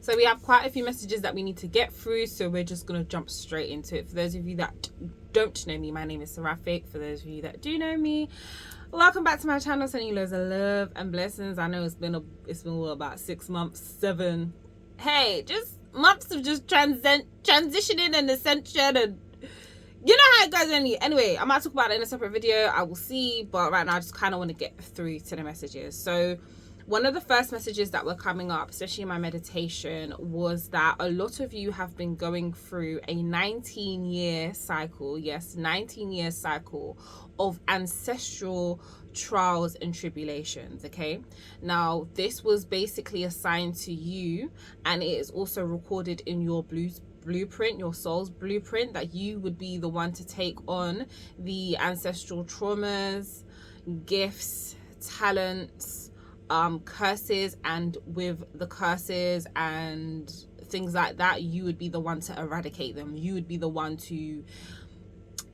So we have quite a few messages that we need to get through, so we're just going to jump straight into it. For those of you that don't know me, my name is Seraphic. For those of you that do know me, welcome back to my channel. Sending you loads of love and blessings. I know it's been what, about 6 months, 7, hey, just months of just transitioning and ascension, and you know how it goes. Anyway, I might talk about it in a separate video, I will see, but right now I just kind of want to get through to the messages. So one of the first messages that were coming up, especially in my meditation, was that a lot of you have been going through a 19-year cycle. Yes, 19-year cycle of ancestral trials and tribulations. Okay, now this was basically assigned to you, and it is also recorded in your blueprint, your soul's blueprint, that you would be the one to take on the ancestral traumas, gifts, talents, curses, and with the curses and things like that, you would be the one to eradicate them. You would be the one to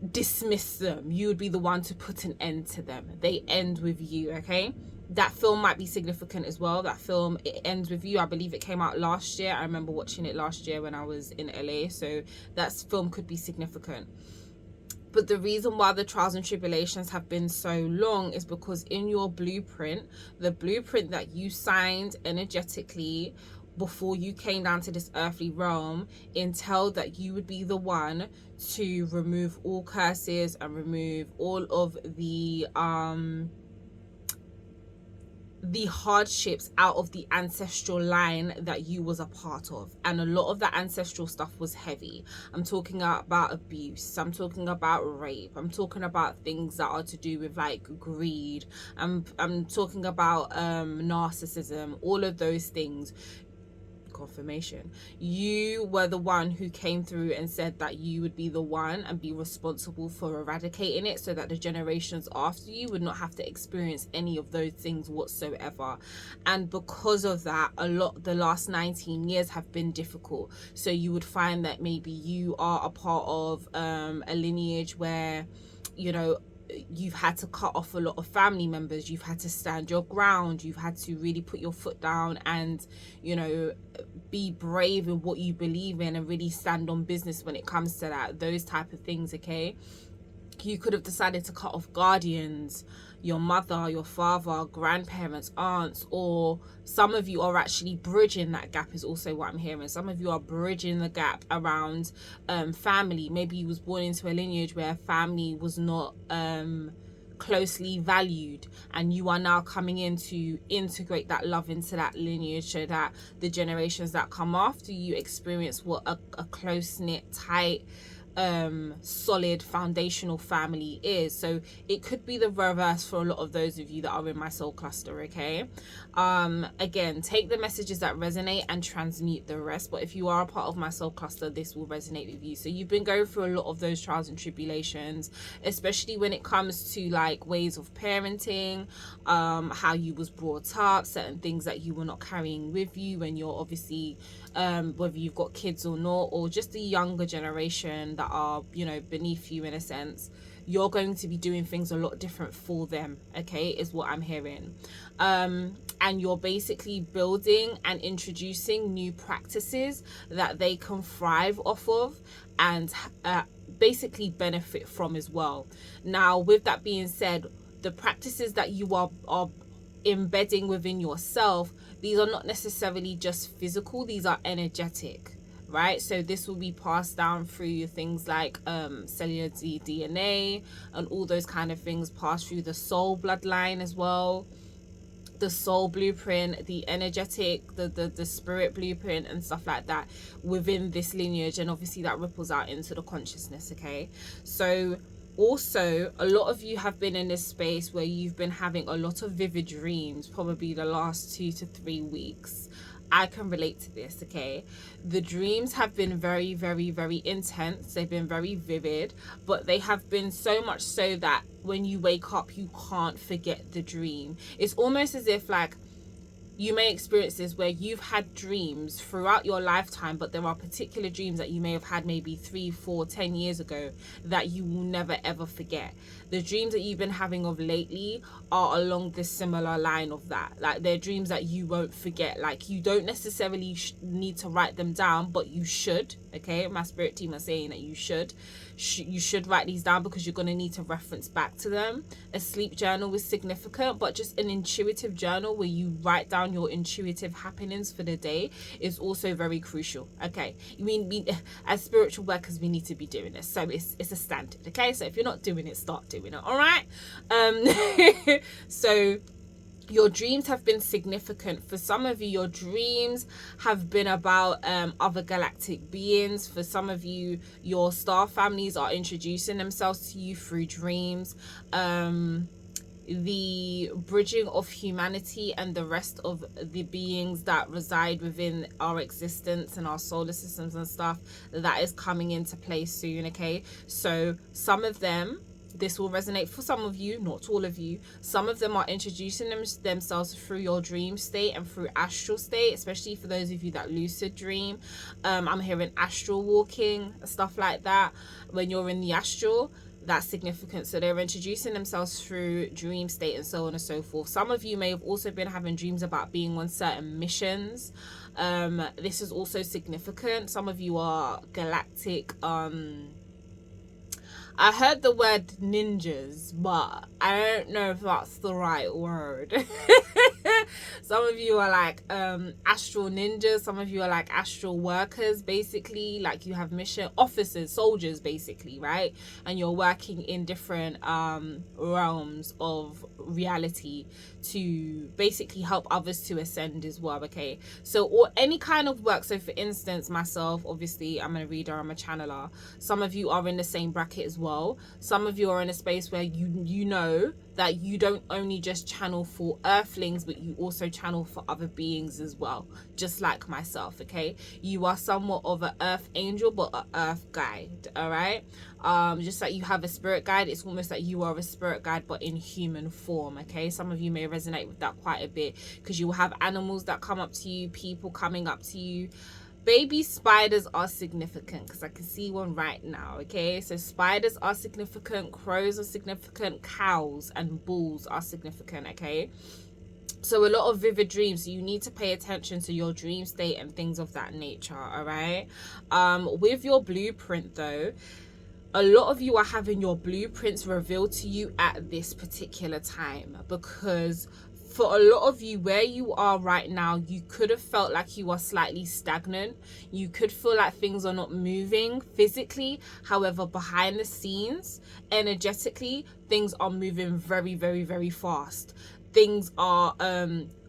dismiss them. You would be the one to put an end to them. They end with you. Okay, that film might be significant as well. That film, it ends with you. I believe it came out last year. I remember watching it last year when I was in LA, so that film could be significant. But the reason why the trials and tribulations have been so long is because in your blueprint, the blueprint that you signed energetically before you came down to this earthly realm, entailed that you would be the one to remove all curses and remove all of the hardships out of the ancestral line that you was a part of. And a lot of the ancestral stuff was heavy. I'm talking about abuse, I'm talking about rape, I'm talking about things that are to do with like greed, I'm talking about narcissism, all of those things. Confirmation, you were the one who came through and said that you would be the one and be responsible for eradicating it, so that the generations after you would not have to experience any of those things whatsoever. And because of that, the last 19 years have been difficult. So you would find that maybe you are a part of a lineage where, you know, you've had to cut off a lot of family members, you've had to stand your ground, you've had to really put your foot down and, you know, be brave in what you believe in and really stand on business when it comes to that, those type of things. Okay, you could have decided to cut off guardians, your mother, your father, grandparents, aunts, or some of you are actually bridging that gap, is also what I'm hearing. Some of you are bridging the gap around family. Maybe you was born into a lineage where family was not closely valued, and you are now coming in to integrate that love into that lineage, so that the generations that come after you experience what a close-knit, tight, solid foundational family is. So it could be the reverse for a lot of those of you that are in my soul cluster. Okay, again, take the messages that resonate and transmute the rest, but if you are a part of my soul cluster, this will resonate with you. So you've been going through a lot of those trials and tribulations, especially when it comes to like ways of parenting, how you was brought up, certain things that you were not carrying with you when you're obviously whether you've got kids or not, or just the younger generation that are, you know, beneath you in a sense. You're going to be doing things a lot different for them. Okay, is what I'm hearing. And you're basically building and introducing new practices that they can thrive off of and basically benefit from as well. Now, with that being said, the practices that you are embedding within yourself, these are not necessarily just physical, these are energetic, right? So this will be passed down through things like cellular DNA and all those kind of things, passed through the soul bloodline as well, the soul blueprint, the energetic, the spirit blueprint and stuff like that within this lineage, and obviously that ripples out into the consciousness. Okay, so also a lot of you have been in this space where you've been having a lot of vivid dreams, probably the last 2 to 3 weeks. I can relate to this. Okay, the dreams have been very, very, very intense. They've been very vivid, but they have been so much so that when you wake up you can't forget the dream. It's almost as if like you may experience this where you've had dreams throughout your lifetime, but there are particular dreams that you may have had maybe 3, 4, 10 years ago that you will never ever forget. The dreams that you've been having of lately are along this similar line of that. Like, they're dreams that you won't forget. Like, you don't necessarily need to write them down, but you should. Okay, my spirit team are saying that you should write these down, because you're going to need to reference back to them. A sleep journal is significant, but just an intuitive journal where you write down your intuitive happenings for the day is also very crucial. Okay, we as spiritual workers, we need to be doing this, so it's a standard. Okay, so if you're not doing it, start doing it. All right. So your dreams have been significant. For some of you, your dreams have been about other galactic beings. For some of you, your star families are introducing themselves to you through dreams. The bridging of humanity and the rest of the beings that reside within our existence and our solar systems and stuff, that is coming into play soon. Okay, so some of them, this will resonate for some of you, not all of you. Some of them are introducing themselves through your dream state and through astral state, especially for those of you that lucid dream. I'm hearing astral walking, stuff like that. When you're in the astral, that's significant. So they're introducing themselves through dream state and so on and so forth. Some of you may have also been having dreams about being on certain missions. This is also significant. Some of you are galactic I heard the word ninjas, but I don't know if that's the right word. Some of you are like astral ninjas. Some of you are like astral workers, basically. Like, you have mission officers, soldiers, basically, right? And you're working in different realms of reality to basically help others to ascend as well. Okay, so, or any kind of work. So for instance, myself, obviously I'm a reader, I'm a channeler. Some of you are in the same bracket as well. Some of you are in a space where you know that you don't only just channel for earthlings, but you also channel for other beings as well, just like myself. Okay, you are somewhat of an earth angel, but an earth guide. All right, just like you have a spirit guide, it's almost like you are a spirit guide but in human form. Okay, some of you may resonate with that quite a bit, because you will have animals that come up to you, people coming up to you. Baby spiders are significant, because I can see one right now. Okay, so spiders are significant, crows are significant, cows and bulls are significant. Okay, so a lot of vivid dreams. You need to pay attention to your dream state and things of that nature. All right, with your blueprint though, a lot of you are having your blueprints revealed to you at this particular time, because for a lot of you, where you are right now, you could have felt like you are slightly stagnant. You could feel like things are not moving physically. However, behind the scenes, energetically, things are moving very, very, very fast. Things are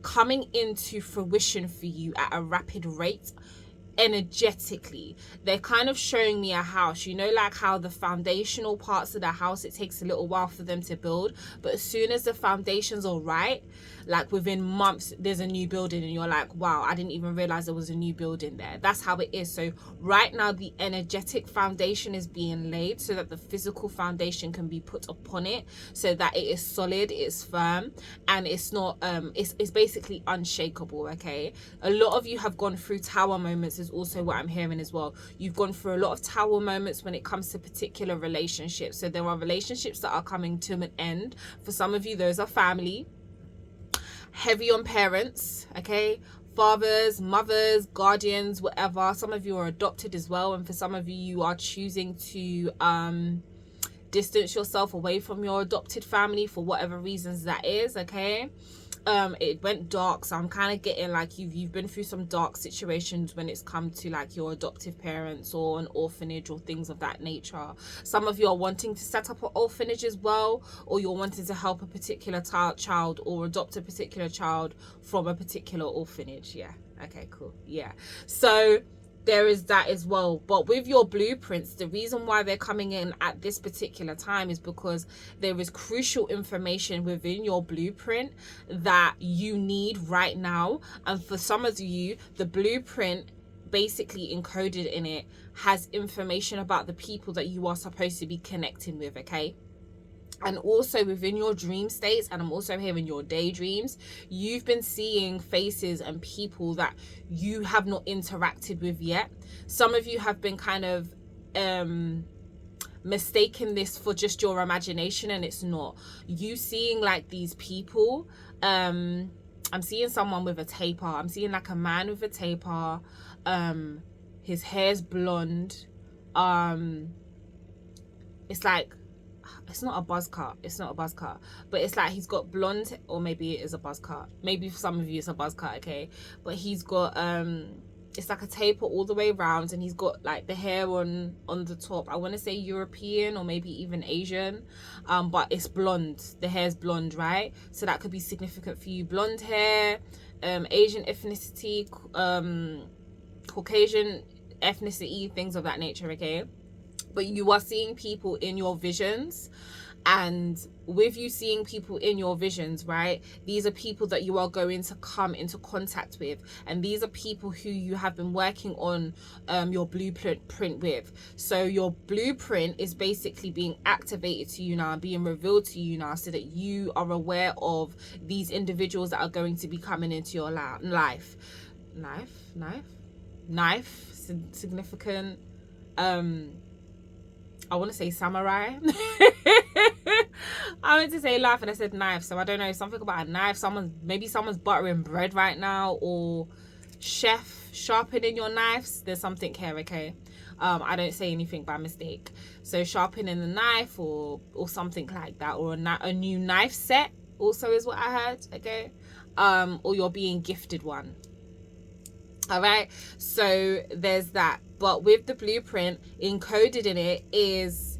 coming into fruition for you at a rapid rate. Energetically, they're kind of showing me a house, you know, like how the foundational parts of the house, it takes a little while for them to build, but as soon as the foundations are right, like within months there's a new building and you're like, wow, I didn't even realize there was a new building there. That's how it is. So right now the energetic foundation is being laid so that the physical foundation can be put upon it, so that it is solid, it's firm, and it's not it's basically unshakable. Okay, a lot of you have gone through tower moments is also what I'm hearing as well. You've gone through a lot of tower moments when it comes to particular relationships. So there are relationships that are coming to an end. For some of you, those are family, heavy on parents. Okay, fathers, mothers, guardians, whatever. Some of you are adopted as well, and for some of you, you are choosing to distance yourself away from your adopted family for whatever reasons that is. Okay, it went dark, so I'm kind of getting like you've been through some dark situations when it's come to like your adoptive parents or an orphanage or things of that nature. Some of you are wanting to set up an orphanage as well, or you're wanting to help a particular child or adopt a particular child from a particular orphanage. Yeah, okay, cool. Yeah, so there is that as well. But with your blueprints, the reason why they're coming in at this particular time is because there is crucial information within your blueprint that you need right now. And for some of you, the blueprint basically encoded in it has information about the people that you are supposed to be connecting with. Okay, And also within your dream states, and I'm also hearing your daydreams, you've been seeing faces and people that you have not interacted with yet. Some of you have been kind of mistaking this for just your imagination, and it's not. You seeing like these people, I'm seeing someone with a taper. I'm seeing like a man with a taper. His hair's blonde. It's like, it's not a buzz cut, but it's like he's got blonde, or maybe it is a buzz cut, maybe for some of you it's a buzz cut, okay, but he's got it's like a taper all the way around, and he's got like the hair on the top. I want to say European or maybe even Asian, but it's blonde. The hair's blonde, right? So that could be significant for you. Blonde hair, Asian ethnicity, Caucasian ethnicity, things of that nature, okay? But you are seeing people in your visions, and with you seeing people in your visions, right, these are people that you are going to come into contact with, and these are people who you have been working on your blueprint with. So your blueprint is basically being activated to you now, being revealed to you now, so that you are aware of these individuals that are going to be coming into your life. Significant. I want to say samurai. I meant to say life and I said knife, so I don't know, something about a knife. Maybe someone's buttering bread right now, or chef sharpening your knives. There's something here, okay? I don't say anything by mistake. So sharpening the knife, or something like that, or a new knife set also is what I heard, okay? Or you're being gifted one. All right, so there's that. But with the blueprint, encoded in it is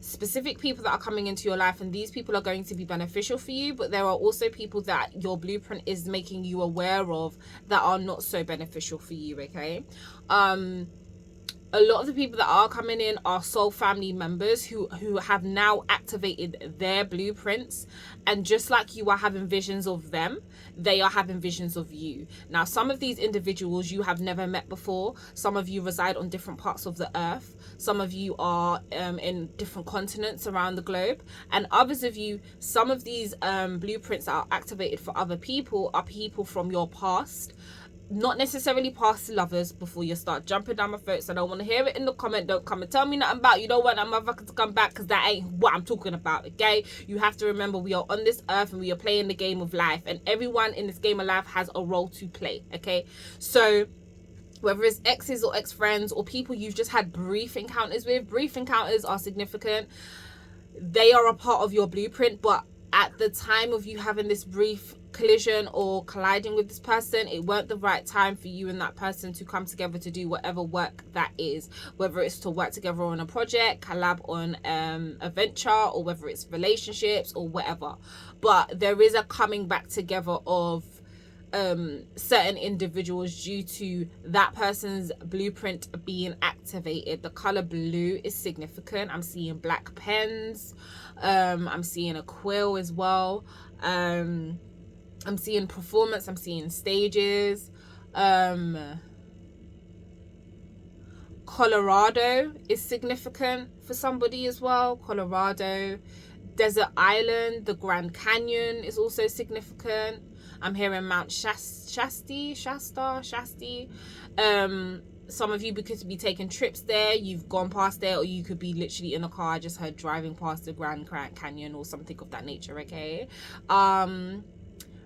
specific people that are coming into your life, and these people are going to be beneficial for you, but there are also people that your blueprint is making you aware of that are not so beneficial for you, okay? A lot of the people that are coming in are soul family members who have now activated their blueprints, and just like you are having visions of them, they are having visions of you. Now, some of these individuals you have never met before. Some of you reside on different parts of the earth. Some of you are in different continents around the globe, and others of you, some of these blueprints that are activated for other people are people from your past. Not necessarily past lovers. Before you start jumping down my throat, so I don't want to hear it in the comment. Don't come and tell me nothing about you don't want that motherfucker to come back, because that ain't what I'm talking about, okay? You have to remember, we are on this earth and we are playing the game of life, and everyone in this game of life has a role to play, okay? So whether it's exes or ex-friends or people you've just had brief encounters with, brief encounters are significant. They are a part of your blueprint, but at the time of you having this brief collision or colliding with this person, it weren't the right time for you and that person to come together to do whatever work that is, whether it's to work together on a project, collab on a venture, or whether it's relationships or whatever. But there is a coming back together of certain individuals due to that person's blueprint being activated. The color blue is significant. I'm seeing black pens. I'm seeing a quill as well. I'm seeing performance. I'm seeing stages. Colorado is significant for somebody as well. Colorado. Desert Island, the Grand Canyon is also significant. I'm hearing Mount Shasta. Some of you could be taking trips there. You've gone past there, or you could be literally in a car. I just heard driving past the Grand Canyon or something of that nature, okay?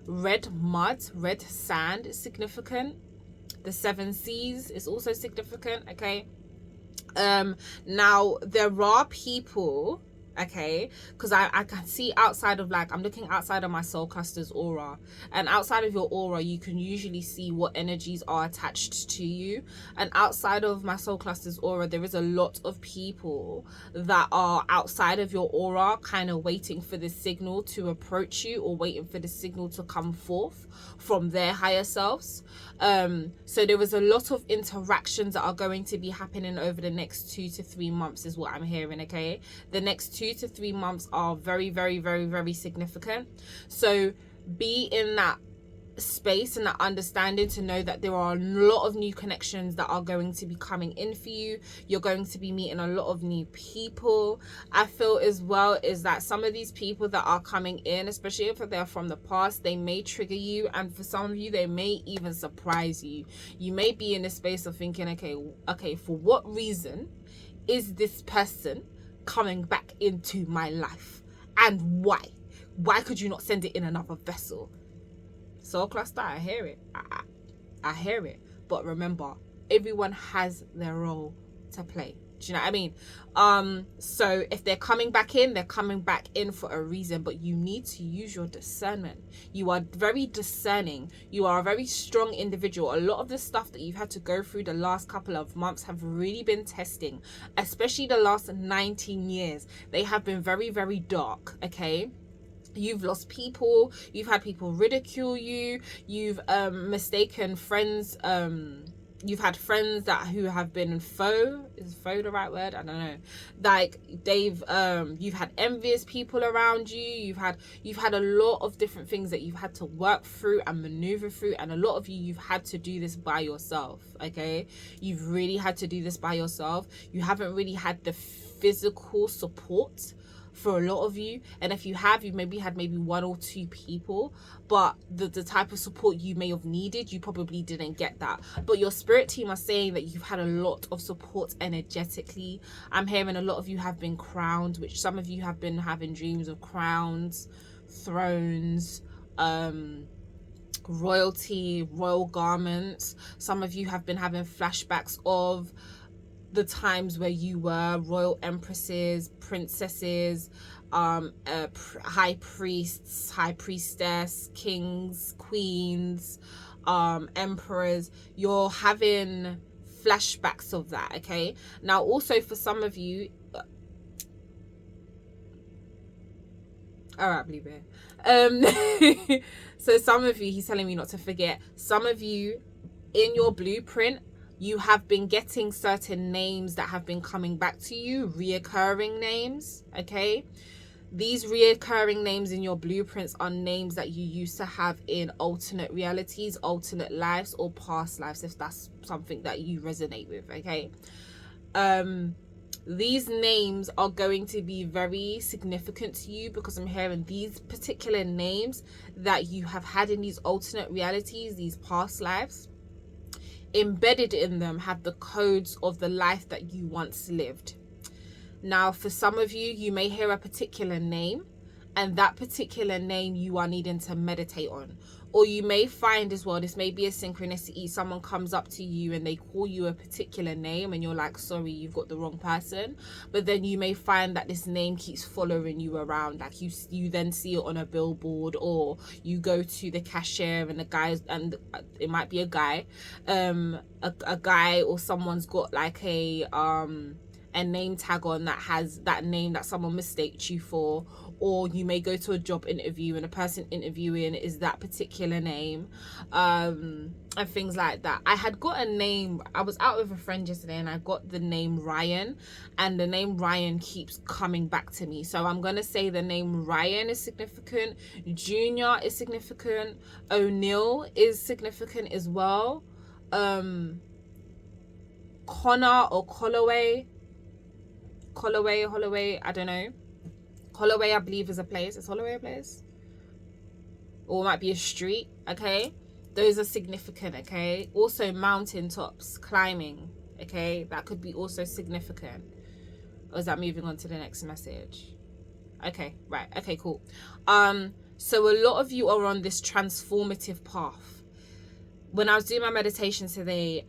Red mud, red sand is significant. The 7 seas is also significant, okay? Now there are people, okay, because I can see outside of, like, I'm looking outside of my soul cluster's aura, and outside of your aura you can usually see what energies are attached to you. And outside of my soul cluster's aura, there is a lot of people that are outside of your aura, kind of waiting for the signal to approach you, or waiting for the signal to come forth from their higher selves. So there was a lot of interactions that are going to be happening over the next 2 to 3 months is what I'm hearing, okay? The next 2 to 3 months are very, very, very, very significant. So be in that space and that understanding to know that there are a lot of new connections that are going to be coming in for you. You're going to be meeting a lot of new people. I feel as well is that some of these people that are coming in, especially if they're from the past, they may trigger you, and for some of you they may even surprise you. You may be in a space of thinking, okay, for what reason is this person coming back into my life, and why could you not send it in another vessel? Soul cluster, I hear it. I hear it. But remember, everyone has their role to play. Do you know what I mean? So if they're coming back in, they're coming back in for a reason, but you need to use your discernment. You are very discerning. You are a very strong individual. A lot of the stuff that you've had to go through the last couple of months have really been testing, especially the last 19 years. They have been very, very dark, okay? You've lost people, you've had people ridicule you, you've mistaken friends, you've had friends who have been faux, is faux the right word? I don't know. Like you've had envious people around you, you've had a lot of different things that you've had to work through and maneuver through, and a lot of you've had to do this by yourself, okay? You've really had to do this by yourself. You haven't really had the physical support for a lot of you, and if you have, you maybe had one or two people, but the type of support you may have needed, you probably didn't get that. But your spirit team are saying that you've had a lot of support energetically. I'm hearing a lot of you have been crowned, which some of you have been having dreams of crowns, thrones, royalty, royal garments. Some of you have been having flashbacks of the times where you were royal empresses, princesses, high priests, high priestess, kings, queens, emperors. You're having flashbacks of that, okay? Now also for some of you, all right, believe it. So some of you, he's telling me not to forget, some of you in your blueprint, you have been getting certain names that have been coming back to you, reoccurring names, okay? These reoccurring names in your blueprints are names that you used to have in alternate realities, alternate lives, or past lives, if that's something that you resonate with, okay? These names are going to be very significant to you, because I'm hearing these particular names that you have had in these alternate realities, these past lives, embedded in them have the codes of the life that you once lived. Now for some of you, you may hear a particular name, and that particular name you are needing to meditate on. Or you may find as well, this may be a synchronicity, someone comes up to you and they call you a particular name and you're like, sorry, you've got the wrong person. But then you may find that this name keeps following you around, like you then see it on a billboard, or you go to the cashier and the guys, and it might be a guy, a guy or someone's got like a name tag on that has that name that someone mistaked you for. Or you may go to a job interview and the person interviewing is that particular name, and things like that. I had got a name, I was out with a friend yesterday and I got the name Ryan, and the name Ryan keeps coming back to me. So I'm gonna say the name Ryan is significant, Junior is significant, O'Neill is significant as well, Connor or Holloway, I don't know. Holloway, I believe, is a place. Is Holloway a place? Or it might be a street, okay? Those are significant, okay? Also, mountaintops, climbing, okay? That could be also significant. Or is that moving on to the next message? Okay, right. Okay, cool. So a lot of you are on this transformative path. When I was doing my meditation today,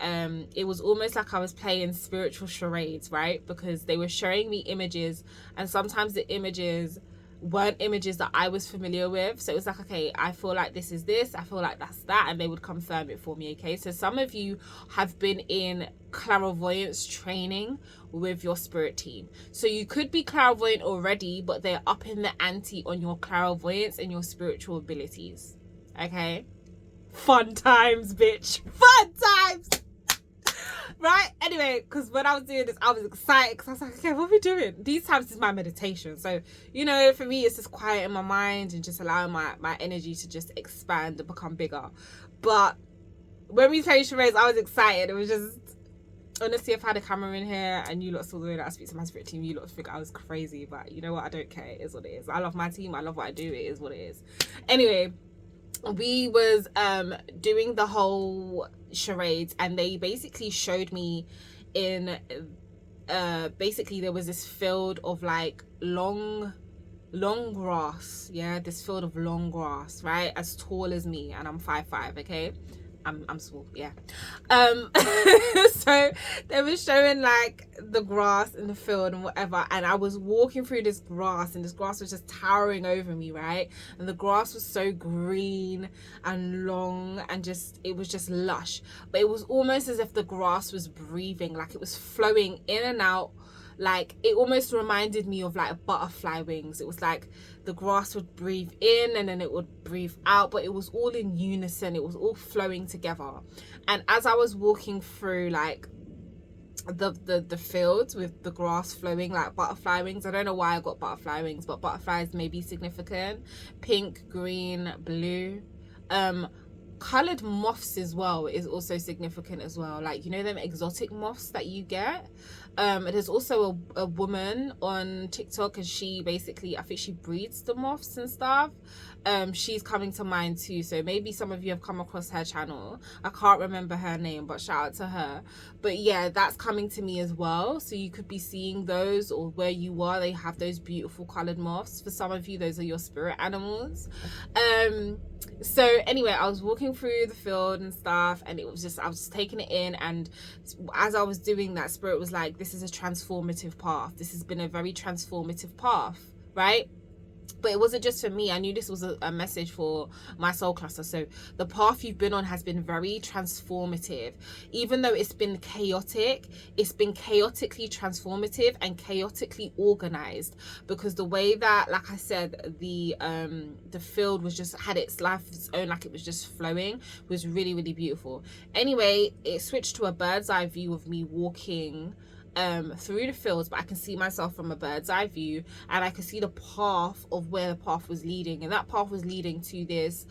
it was almost like I was playing spiritual charades, right? Because they were showing me images, and sometimes the images weren't images that I was familiar with. So it was like, okay, I feel like this is this, I feel like that's that, and they would confirm it for me, okay? So some of you have been in clairvoyance training with your spirit team. So you could be clairvoyant already, but they're up in the ante on your clairvoyance and your spiritual abilities, okay? Fun times, bitch. Fun times. Right? Anyway, because when I was doing this, I was excited because I was like, okay, what are we doing? These times is my meditation. So, you know, for me, it's just quiet in my mind and just allowing my energy to just expand and become bigger. But when we played charades, I was excited. It was just, honestly, if I had a camera in here and you lot saw the way that I speak to my spirit team, you lot would think I was crazy. But you know what? I don't care. It is what it is. I love my team. I love what I do. It is what it is. Anyway, we was doing the whole charades, and they basically showed me in basically there was this field of like long grass, yeah, this field of long grass, right, as tall as me, and I'm 5'5", okay, I'm small, yeah. So they were showing like the grass in the field and whatever, and I was walking through this grass, and this grass was just towering over me, right? And the grass was so green and long, and just, it was just lush, but it was almost as if the grass was breathing, like it was flowing in and out. Like, it almost reminded me of like butterfly wings. It was like the grass would breathe in and then it would breathe out, but it was all in unison. It was all flowing together. And as I was walking through like the fields with the grass flowing like butterfly wings, I don't know why I got butterfly wings, but butterflies may be significant. Pink, green, blue. Colored moths as well is also significant as well, like, you know, them exotic moths that you get. There's also a woman on TikTok, and she basically, I think she breeds the moths and stuff. She's coming to mind too, so maybe some of you have come across her channel. I can't remember her name, but shout out to her. But yeah, that's coming to me as well, so you could be seeing those, or where you are they have those beautiful colored moths. For some of you, those are your spirit animals. So anyway, I was walking through the field and stuff, and it was just, I was just taking it in, and as I was doing that, spirit was like, this is a transformative path. This has been a very transformative path, right? But it wasn't just for me. I knew this was a message for my soul cluster. So the path you've been on has been very transformative. Even though it's been chaotic, it's been chaotically transformative and chaotically organized, because the way that, like I said, the field was just, had its life of its own, like it was just flowing, was really, really beautiful. Anyway, it switched to a bird's eye view of me walking through the fields, but I can see myself from a bird's eye view, and I could see the path of where the path was leading, and that path was leading to this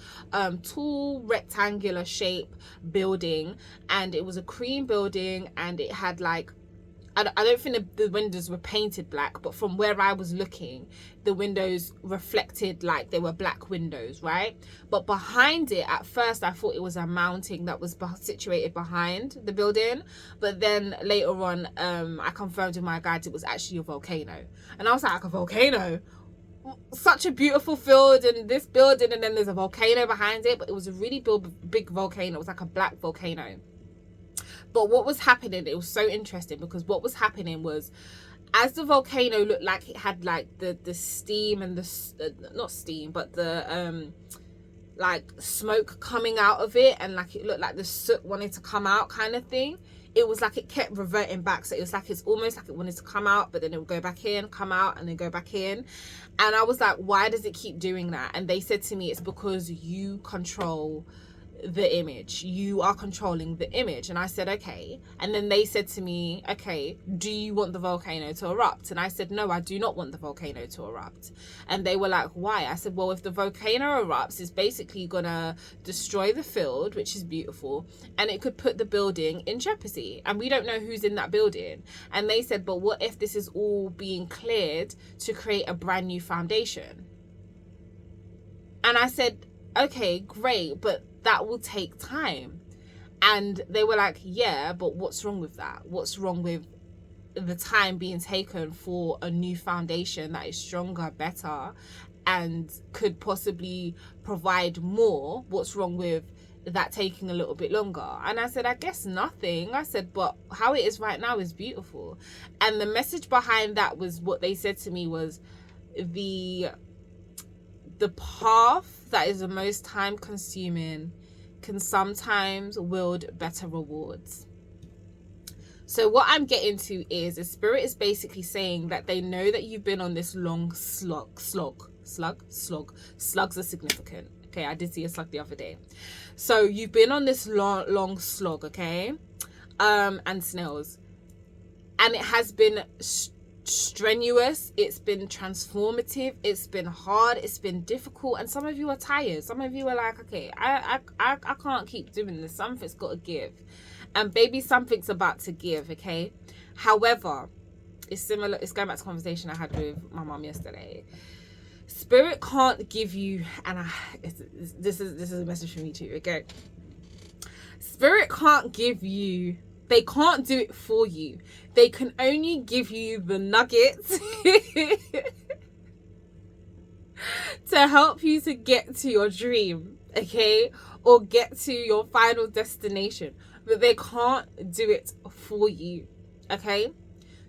tall rectangular shape building, and it was a cream building, and it had like, I don't think the windows were painted black, but from where I was looking, the windows reflected like they were black windows, right? But behind it, at first, I thought it was a mountain that was situated behind the building. But then later on, I confirmed with my guides it was actually a volcano. And I was like, a volcano? Such a beautiful field and this building, and then there's a volcano behind it. But it was a really big volcano. It was like a black volcano. But what was happening, it was so interesting, because what was happening was, as the volcano looked like it had like the steam and the not steam, but the like smoke coming out of it, and like it looked like the soot wanted to come out kind of thing, it was like it kept reverting back. So it was like, it's almost like it wanted to come out, but then it would go back in, come out, and then go back in. And I was like, why does it keep doing that? And they said to me, it's because you control the image, you are controlling the image. And I said, okay. And then they said to me, okay, do you want the volcano to erupt? And I said, no, I do not want the volcano to erupt. And they were like, why? I said, well, if the volcano erupts, it's basically gonna destroy the field, which is beautiful, and it could put the building in jeopardy, and we don't know who's in that building. And they said, but what if this is all being cleared to create a brand new foundation? And I said, okay, great, but that will take time. And they were like, yeah, but what's wrong with that? What's wrong with the time being taken for a new foundation that is stronger, better, and could possibly provide more? What's wrong with that taking a little bit longer? And I said, I guess nothing. I said, but how it is right now is beautiful. And the message behind that was, what they said to me was, the path that is the most time consuming can sometimes wield better rewards. So what I'm getting to is, the spirit is basically saying that they know that you've been on this long slugs are significant. Okay, I did see a slug the other day. So you've been on this long slog, okay? and snails. And it has been strenuous, it's been transformative, it's been hard, it's been difficult, and some of you are tired. Some of you are like, okay, I can't keep doing this, something's got to give. And baby, something's about to give, okay? However, it's similar, it's going back to a conversation I had with my mom yesterday. Spirit can't give you, and this is a message for me too, okay? Spirit can't give you, they can't do it for you. They can only give you the nuggets to help you to get to your dream, okay? Or get to your final destination. But they can't do it for you, okay?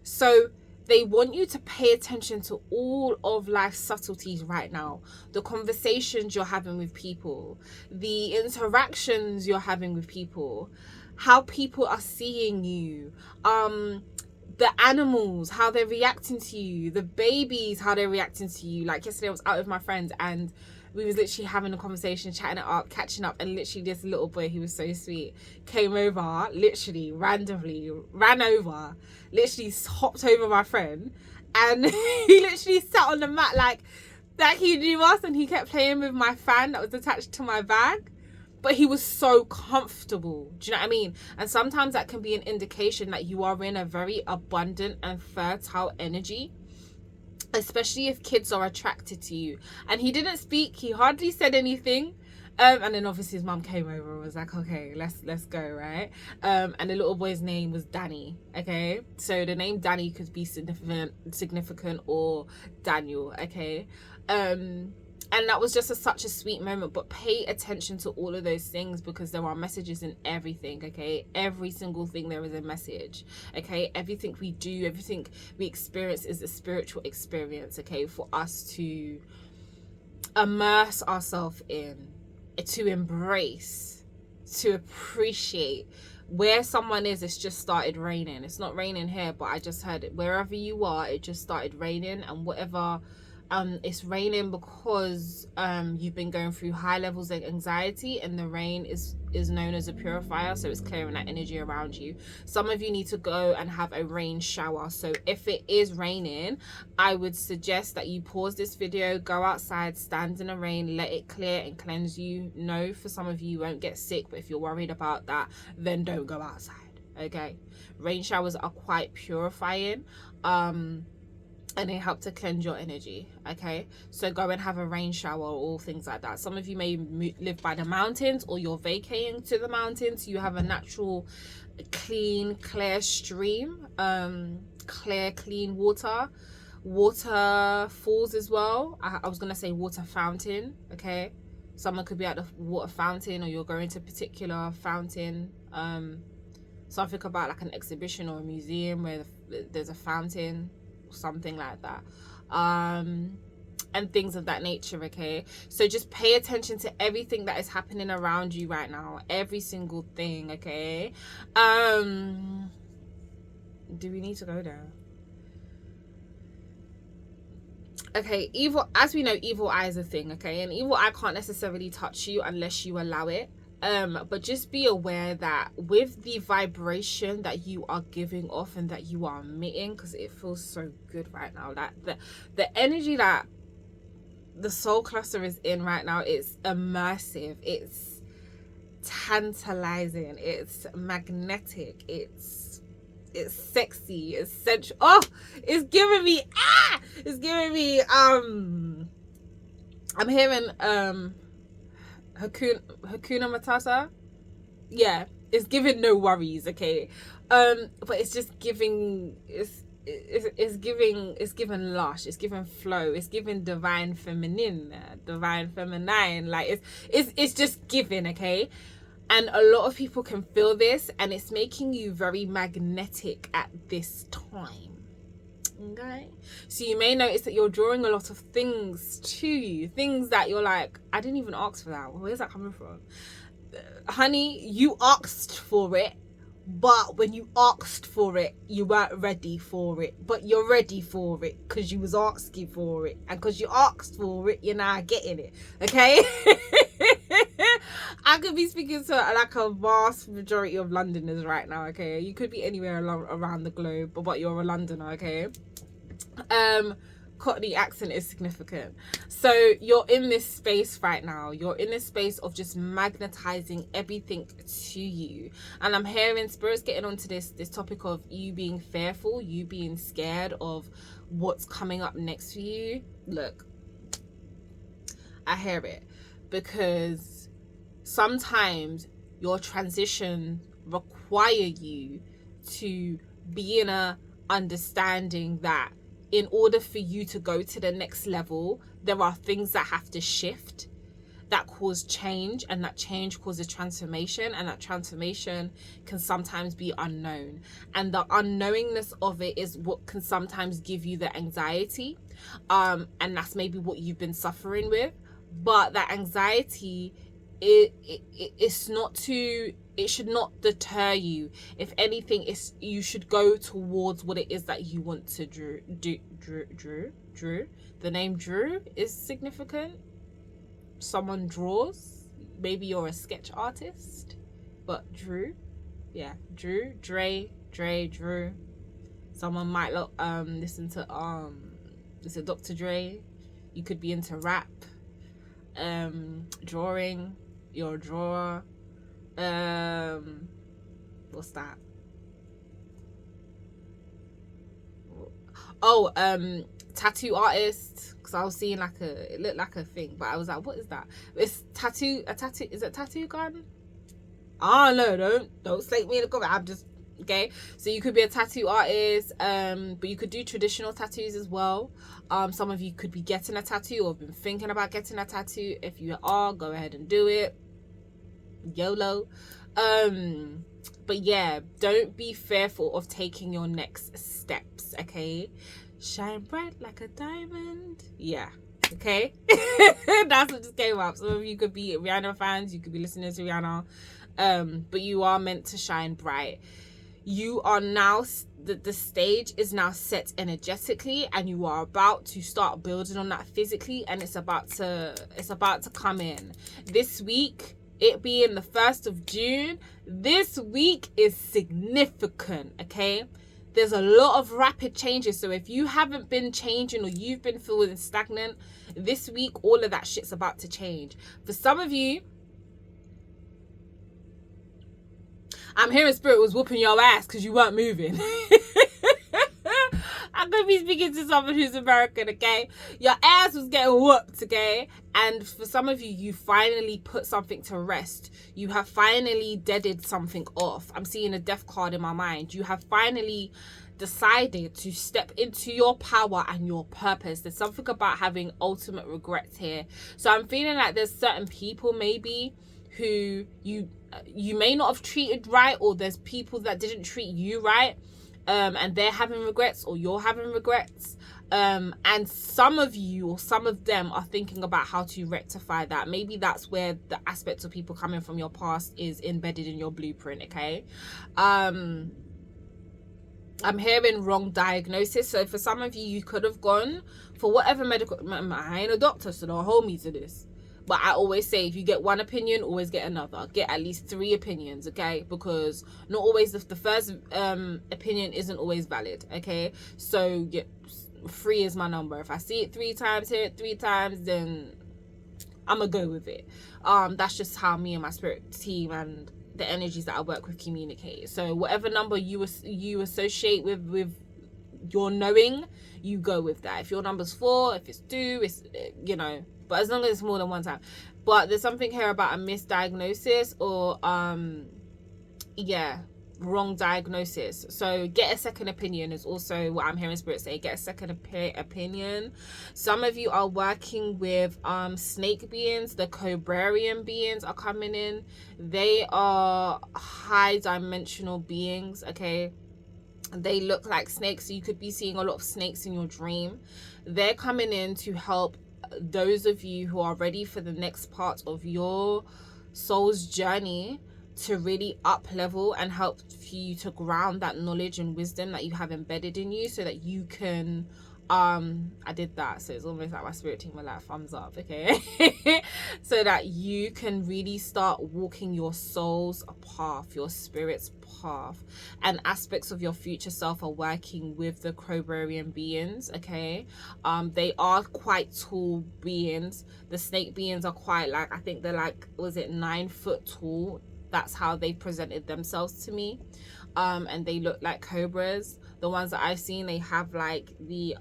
So they want you to pay attention to all of life's subtleties right now. The conversations you're having with people, the interactions you're having with people, how people are seeing you, the animals, how they're reacting to you, the babies, how they're reacting to you. Like yesterday I was out with my friends and we was literally having a conversation, chatting it up, catching up, and literally this little boy, he was so sweet, came over, literally randomly ran over, literally hopped over my friend, and he literally sat on the mat like he knew us, and he kept playing with my fan that was attached to my bag. But he was so comfortable. Do you know what I mean? And sometimes that can be an indication that you are in a very abundant and fertile energy, especially if kids are attracted to you. And he didn't speak, he hardly said anything. And then obviously his mum came over and was like, okay, let's go, right? And the little boy's name was Danny, okay? So the name Danny could be significant or Daniel, okay? And that was just such a sweet moment. But pay attention to all of those things, because there are messages in everything, okay? Every single thing, there is a message, okay? Everything we do, everything we experience is a spiritual experience, okay? For us to immerse ourselves in, to embrace, to appreciate. Where someone is, it's just started raining. It's not raining here, but I just heard it. Wherever you are, it just started raining, and whatever... it's raining because you've been going through high levels of anxiety, and the rain is known as a purifier, so it's clearing that energy around you. Some of you need to go and have a rain shower. So if it is raining, I would suggest that you pause this video, go outside, stand in the rain, let it clear and cleanse you. No, for some of you, you won't get sick, but if you're worried about that, then don't go outside, okay? Rain showers are quite purifying, and they help to cleanse your energy, okay? So go and have a rain shower, or things like that. Some of you may live by the mountains, or you're vacating to the mountains. You have a natural, clean, clear stream, clean water falls as well. I was gonna say water fountain, okay? Someone could be at the water fountain, or you're going to a particular fountain, something about like an exhibition or a museum where there's a fountain, something like that, and things of that nature, okay? So just pay attention to everything that is happening around you right now, every single thing, okay? Do we need to go there? Okay, evil, as we know, evil eye is a thing, okay? And evil eye can't necessarily touch you unless you allow it. But just be aware that with the vibration that you are giving off and that you are emitting, because it feels so good right now, that the energy that the soul cluster is in right now, it's immersive, it's tantalizing, it's magnetic, it's sexy, it's sensual. Oh, it's giving me I'm hearing Hakuna Matata. Yeah, it's giving no worries, okay? But it's just giving, it's giving lush, it's giving flow, it's giving divine feminine, like it's just giving, okay? And a lot of people can feel this, and it's making you very magnetic at this time, okay? So you may notice that you're drawing a lot of things to you, things that you're like, I didn't even ask for that, where's that coming from? Honey, you asked for it, but when you asked for it, you weren't ready for it, but you're ready for it because you was asking for it, and because you asked for it, you're now getting it, okay? I could be speaking to like a vast majority of Londoners right now, okay? You could be anywhere around the globe, but you're a Londoner, okay? Cockney accent is significant. So you're in this space right now. You're in this space of just magnetizing everything to you. And I'm hearing spirits getting onto this topic of you being fearful, you being scared of what's coming up next for you. Look, I hear it, because sometimes your transition require you to be in a understanding that in order for you to go to the next level, there are things that have to shift that cause change, and that change causes transformation, and that transformation can sometimes be unknown, and the unknowingness of it is what can sometimes give you the anxiety, and that's maybe what you've been suffering with. But that anxiety, it's not to, it should not deter you. If anything, you should go towards what it is that you want to Drew. The name Drew is significant. Someone draws. Maybe you're a sketch artist, but Drew, yeah, Drew, Drew. Someone might listen to Dr. Dre. You could be into rap, drawing. You're a drawer. What's that? Oh, tattoo artist. Because I was seeing it looked like a thing, but I was like, what is that? It's a tattoo. Is it tattoo gun? Oh no, don't slate me in the comment. I'm just okay. So you could be a tattoo artist, but you could do traditional tattoos as well. Some of you could be getting a tattoo or been thinking about getting a tattoo. If you are, go ahead and do it. YOLO. But yeah, don't be fearful of taking your next steps, okay? Shine bright like a diamond. Yeah, okay. That's what just came up. Some of you could be Rihanna fans, you could be listening to Rihanna, but you are meant to shine bright. You are now, the stage is now set energetically, and you are about to start building on that physically, and it's about to come in this week. It being the 1st of June, this week is significant, okay? There's a lot of rapid changes. So if you haven't been changing, or you've been feeling stagnant, this week, all of that shit's about to change. For some of you, I'm hearing spirit was whooping your ass because you weren't moving. I'm going to be speaking to someone who's American, okay? Your ass was getting whooped, okay? And for some of you, you finally put something to rest. You have finally deaded something off. I'm seeing a death card in my mind. You have finally decided to step into your power and your purpose. There's something about having ultimate regrets here. So I'm feeling like there's certain people maybe who you may not have treated right, or there's people that didn't treat you right. And they're having regrets, or you're having regrets, and some of you or some of them are thinking about how to rectify that. Maybe that's where the aspects of people coming from your past is embedded in your blueprint, okay? I'm hearing wrong diagnosis. So for some of you, you could have gone for whatever medical, I ain't a doctor, so don't hold me to this, but I always say, if you get one opinion, always get another. Get at least 3 opinions, okay? Because not always, the first opinion isn't always valid, okay? So yeah, 3 is my number. If I see it 3 times, hear it 3 times, then I'm going to go with it. That's just how me and my spirit team and the energies that I work with communicate. So whatever number you associate with your knowing, you go with that. If your number's 4, if it's 2, it's, you know, but as long as it's more than one time. But there's something here about a misdiagnosis, or wrong diagnosis. So get a second opinion is also what I'm hearing spirit say. Get a second opinion. Some of you are working with snake beings. The Cobrarian beings are coming in. They are high dimensional beings, okay? They look like snakes, so you could be seeing a lot of snakes in your dream. They're coming in to help those of you who are ready for the next part of your soul's journey to really up level, and help for you to ground that knowledge and wisdom that you have embedded in you, so that you can I did that, so it's almost like my spirit team were like thumbs up, okay? So that you can really start walking your soul's path, your spirit's path, and aspects of your future self are working with the Crowbarian beings, okay? They are quite tall beings. The snake beings are quite, like, I think they're like, was it 9 foot tall? That's how they presented themselves to me. And they look like cobras. The ones that I've seen, they have like the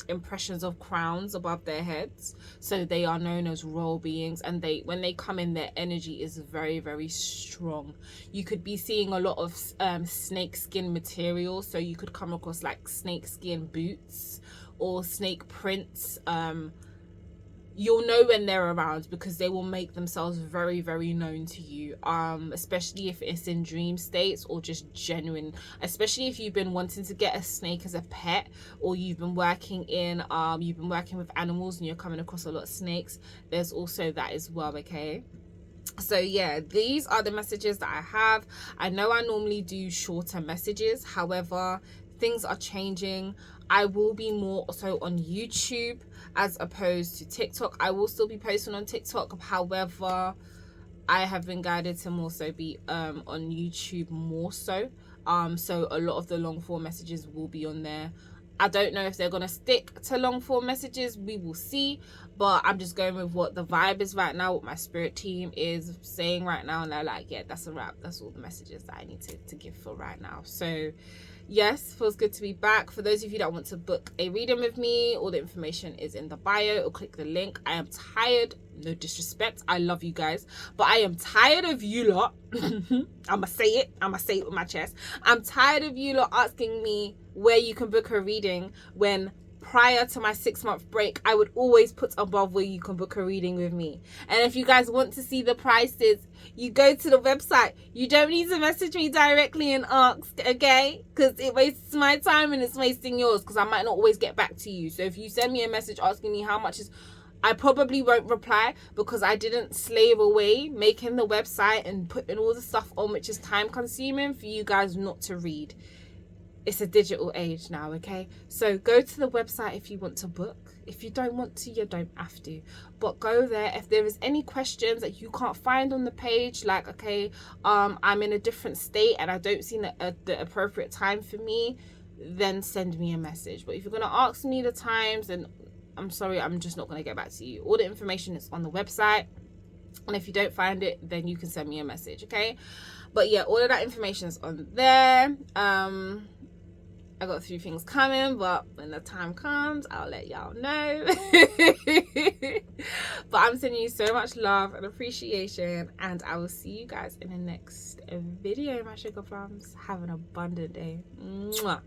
impressions of crowns above their heads, so they are known as royal beings. And they, when they come in, their energy is very, very strong. You could be seeing a lot of snake skin material, so you could come across like snake skin boots or snake prints. You'll know when they're around because they will make themselves very, very known to you, especially if it's in dream states or just genuine, especially if you've been wanting to get a snake as a pet, or you've been working with animals and you're coming across a lot of snakes. There's also that as well, okay? So yeah, these are the messages that I have. I know I normally do shorter messages, however, things are changing. I will be more so on YouTube as opposed to TikTok. I will still be posting on TikTok, however, I have been guided to more so be on YouTube more so. So a lot of the long form messages will be on there. I don't know if they're gonna stick to long form messages, we will see, but I'm just going with what the vibe is right now, what my spirit team is saying right now, and they're like, yeah, that's a wrap. That's all the messages that I need to give for right now. So yes, feels good to be back. For those of you that want to book a reading with me, all the information is in the bio, or click the link. I am tired, no disrespect, I love you guys, but I am tired of you lot I'ma say it with my chest. I'm tired of you lot asking me where you can book a reading, when prior to my 6-month break I would always put above where you can book a reading with me. And if you guys want to see the prices, you go to the website. You don't need to message me directly and ask, okay? Because it wastes my time and it's wasting yours, because I might not always get back to you. So if you send me a message asking me how much is, I probably won't reply, because I didn't slave away making the website and putting all the stuff on, which is time consuming for you guys not to read. It's a digital age now, okay? So go to the website if you want to book. If you don't want to, you don't have to. But go there. If there is any questions that you can't find on the page, like, okay, I'm in a different state and I don't see the appropriate time for me, then send me a message. But if you're going to ask me the times, then I'm sorry, I'm just not going to get back to you. All the information is on the website. And if you don't find it, then you can send me a message, okay? But yeah, all of that information is on there. I got a few things coming, but when the time comes, I'll let y'all know. But I'm sending you so much love and appreciation, and I will see you guys in the next video, my sugar plums. Have an abundant day. Mwah.